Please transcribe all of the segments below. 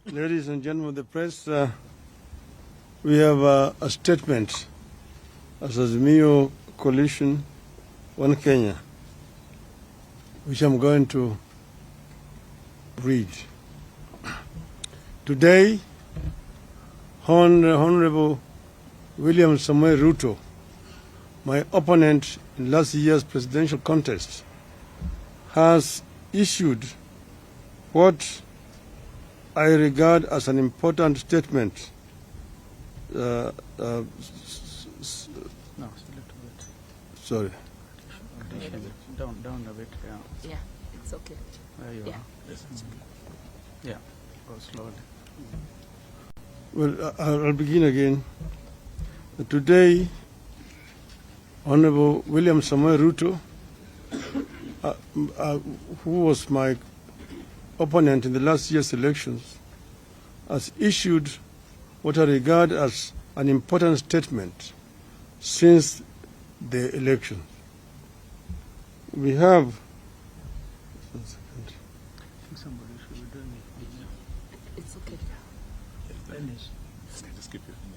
Ladies and gentlemen of the press, we have a statement as Azimio Coalition, One Kenya, which I'm going to read. Today, Honorable William Samoei Ruto, my opponent in last year's presidential contest, has issued what I regard as an important statement. No, it's a little bit. Sorry. Down a bit, yeah. Yeah, it's okay. There you Yeah. are. Yeah, go slowly. Well, I'll begin again. Today, Honorable William Samoei Ruto, who was my opponent in the last year's elections, has issued what I regard as an important statement since the election. We have Somebody should be doing it. It's okay.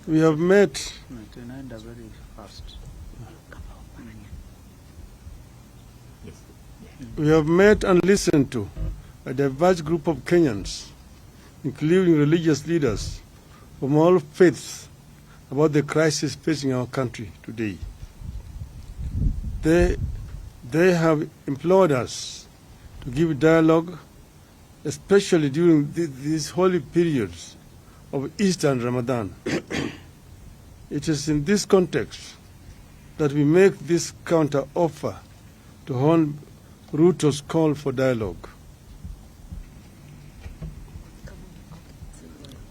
we have met And very fast. We have met and listened to a diverse group of Kenyans, including religious leaders from all faiths, about the crisis facing our country today. They have implored us to give dialogue, especially during these holy periods of Easter and Ramadan. It is in this context that we make this counter offer to Hon Ruto's call for dialogue.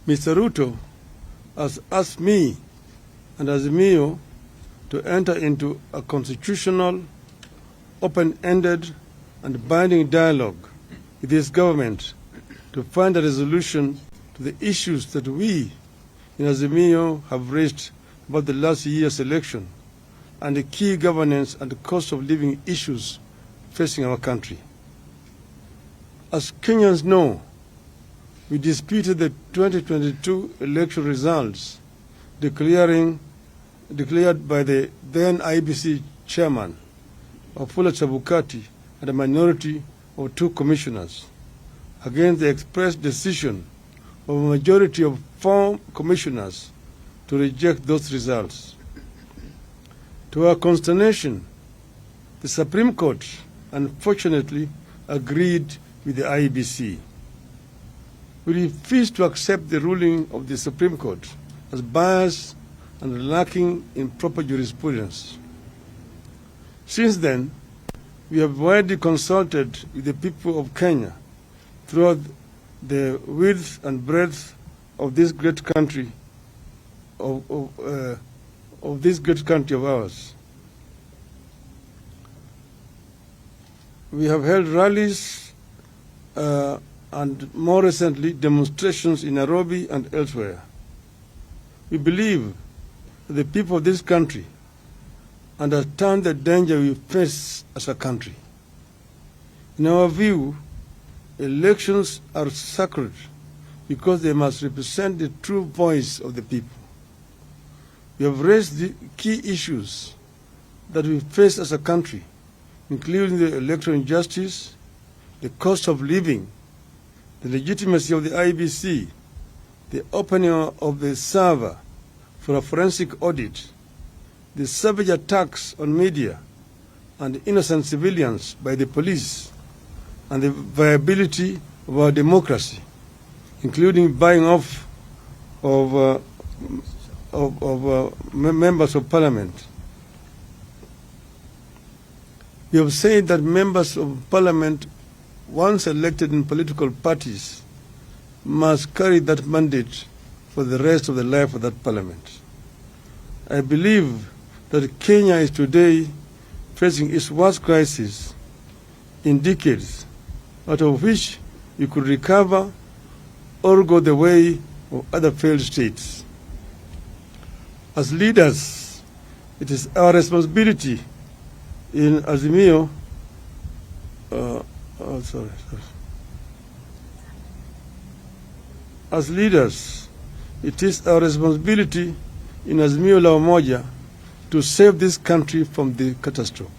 Mr. Ruto has asked me and Azimio to enter into a constitutional, open-ended and binding dialogue with his government to find a resolution to the issues that we in Azimio have raised about the last year's election and the key governance and the cost of living issues facing our country. As Kenyans know, we disputed the 2022 election results declared by the then IBC chairman, Wafula Chebukati, and a minority of 2 commissioners against the express decision of a majority of 4 commissioners to reject those results. To our consternation, the Supreme Court unfortunately agreed with the IBC. We refuse to accept the ruling of the Supreme Court as biased and lacking in proper jurisprudence. Since then, we have widely consulted with the people of Kenya throughout the width and breadth of this great country, of this great country of ours. We have held rallies and more recently demonstrations in Nairobi and elsewhere. We believe that the people of this country understand the danger we face as a country. In our view, elections are sacred because they must represent the true voice of the people. We have raised the key issues that we face as a country, including the electoral injustice, the cost of living, the legitimacy of the IBC, the opening of the server for a forensic audit, the savage attacks on media and innocent civilians by the police, and the viability of our democracy, including buying off of members of parliament. We have said that members of parliament, once elected in political parties, must carry that mandate for the rest of the life of that parliament. I believe that Kenya is today facing its worst crisis in decades, out of which we could recover or go the way of other failed states. As leaders, it is our responsibility in Azimio As leaders, it is our responsibility in Azimio la Umoja to save this country from the catastrophe.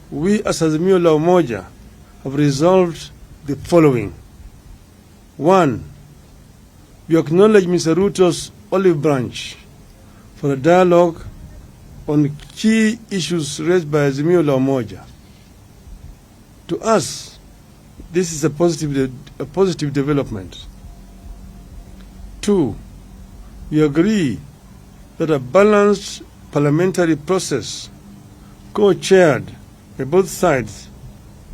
We as Azimio la Umoja have resolved the following. 1. We acknowledge Mr. Ruto's olive branch for a dialogue on key issues raised by Azimio la Umoja. To us, this is a positive development. 2. We agree that a balanced parliamentary process, co-chaired by both sides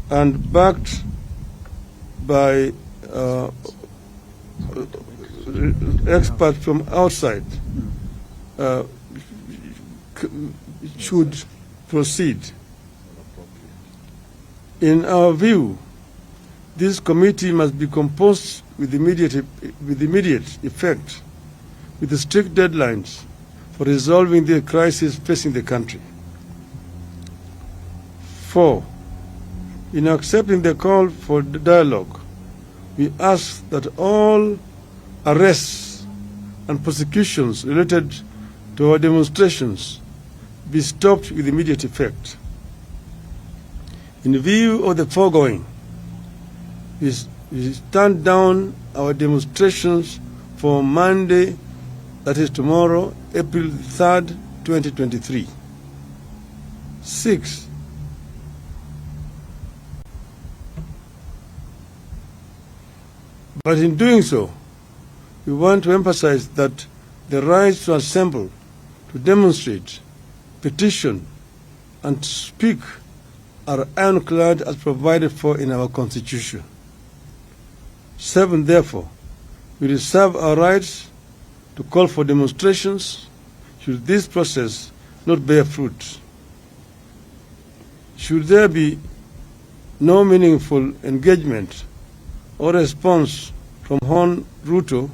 and backed by experts from outside, should proceed. In our view, this committee must be composed with immediate effect, with strict deadlines for resolving the crisis facing the country. 4. In accepting the call for dialogue, we ask that all arrests and prosecutions related to our demonstrations be stopped with immediate effect. In view of the foregoing, we stand down our demonstrations for Monday, that is tomorrow, April 3rd, 2023. 6. But in doing so, we want to emphasize that the right to assemble, to demonstrate, petition, and to speak are ironclad as provided for in our Constitution. 7. Therefore, we reserve our rights to call for demonstrations should this process not bear fruit. Should there be no meaningful engagement or response from Hon Ruto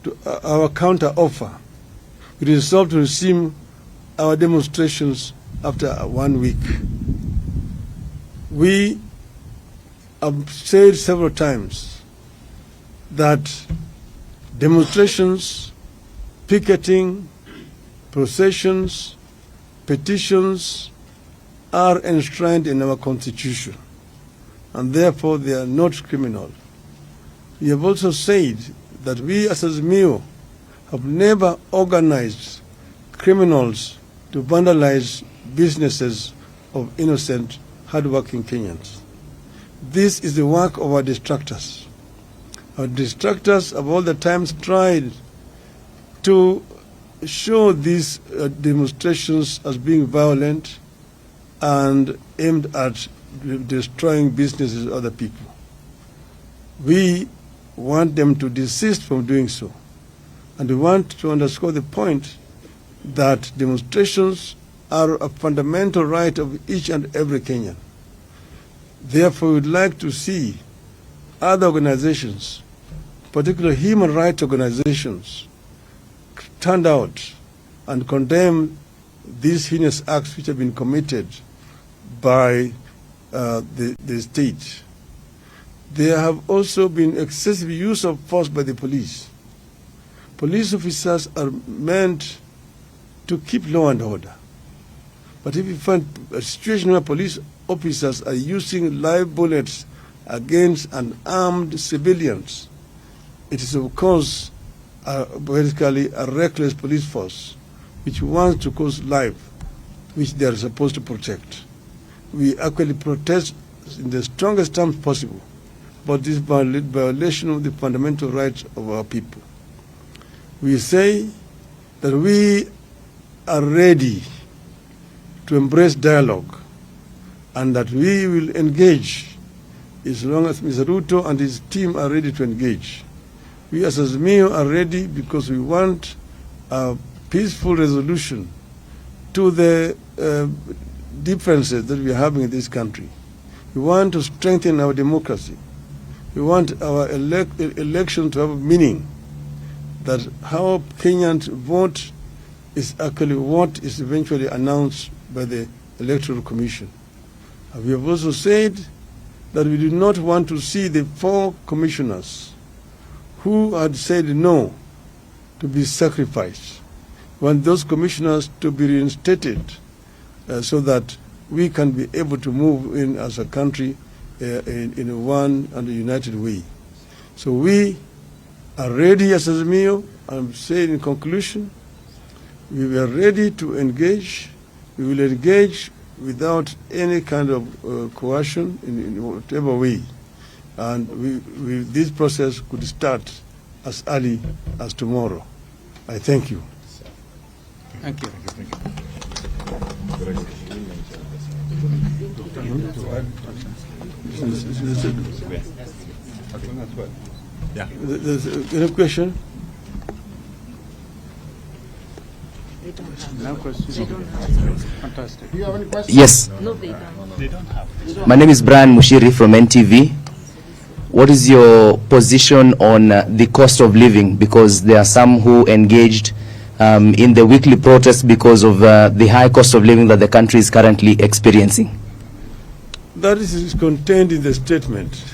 to our counter-offer, we resolve to resume our demonstrations after 1 week. We have said several times that demonstrations, picketing, processions, petitions are enshrined in our Constitution, and therefore they are not criminal. We have also said that we as Azimio have never organized criminals to vandalize businesses of innocent, hardworking Kenyans. This is the work of our distractors. Our distractors have all the times tried to show these demonstrations as being violent and aimed at destroying businesses of other people. We want them to desist from doing so. And we want to underscore the point that demonstrations are a fundamental right of each and every Kenyan. Therefore, we would like to see other organizations, particularly human rights organizations, stand out and condemn these heinous acts which have been committed by the state. There have also been excessive use of force by the police. Police officers are meant to keep law and order. But if you find a situation where police officers are using live bullets against unarmed civilians, it is of course basically a reckless police force which wants to cause life which they are supposed to protect. We actually protest in the strongest terms possible about this violation of the fundamental rights of our people. We say that we are ready to embrace dialogue and that we will engage as long as Mr. Ruto and his team are ready to engage. We as Azimio are ready because we want a peaceful resolution to the differences that we are having in this country. We want to strengthen our democracy. We want our election to have meaning, that how Kenyans vote is actually what is eventually announced by the Electoral Commission. And we have also said that we do not want to see the 4 commissioners who had said no to be sacrificed. We want those commissioners to be reinstated so that we can be able to move in as a country in a one and a united way. So we are ready as Azimio. I'm saying in conclusion, we are ready to engage. We will engage without any kind of coercion in whatever way. And this process could start as early as tomorrow. I thank you. Thank you. Yeah. There's any question? They don't have. No questions. They don't have. Fantastic. Do you have any questions? Yes, No, they don't. They don't have. my name is Brian Mushiri from NTV. What is your position on the cost of living? Because there are some who engaged in the weekly protest because of the high cost of living that the country is currently experiencing. That is contained in the statement.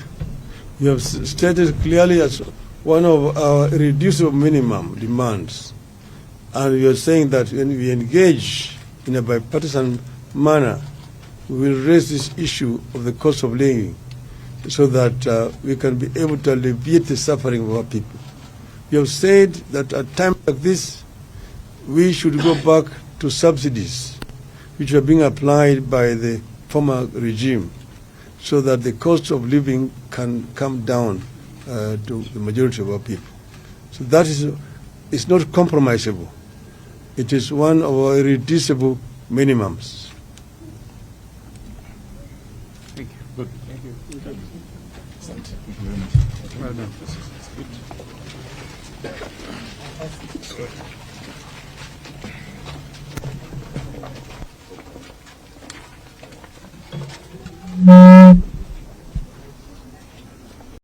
You have stated clearly as one of our irreducible minimum demands. And you are saying that when we engage in a bipartisan manner, we will raise this issue of the cost of living so that we can be able to alleviate the suffering of our people. You have said that at times like this, we should go back to subsidies which are being applied by the former regime so that the cost of living can come down to the majority of our people. So that is not compromisable. It is one of our irreducible minimums. Thank you. Good. Thank you. Well done. Good.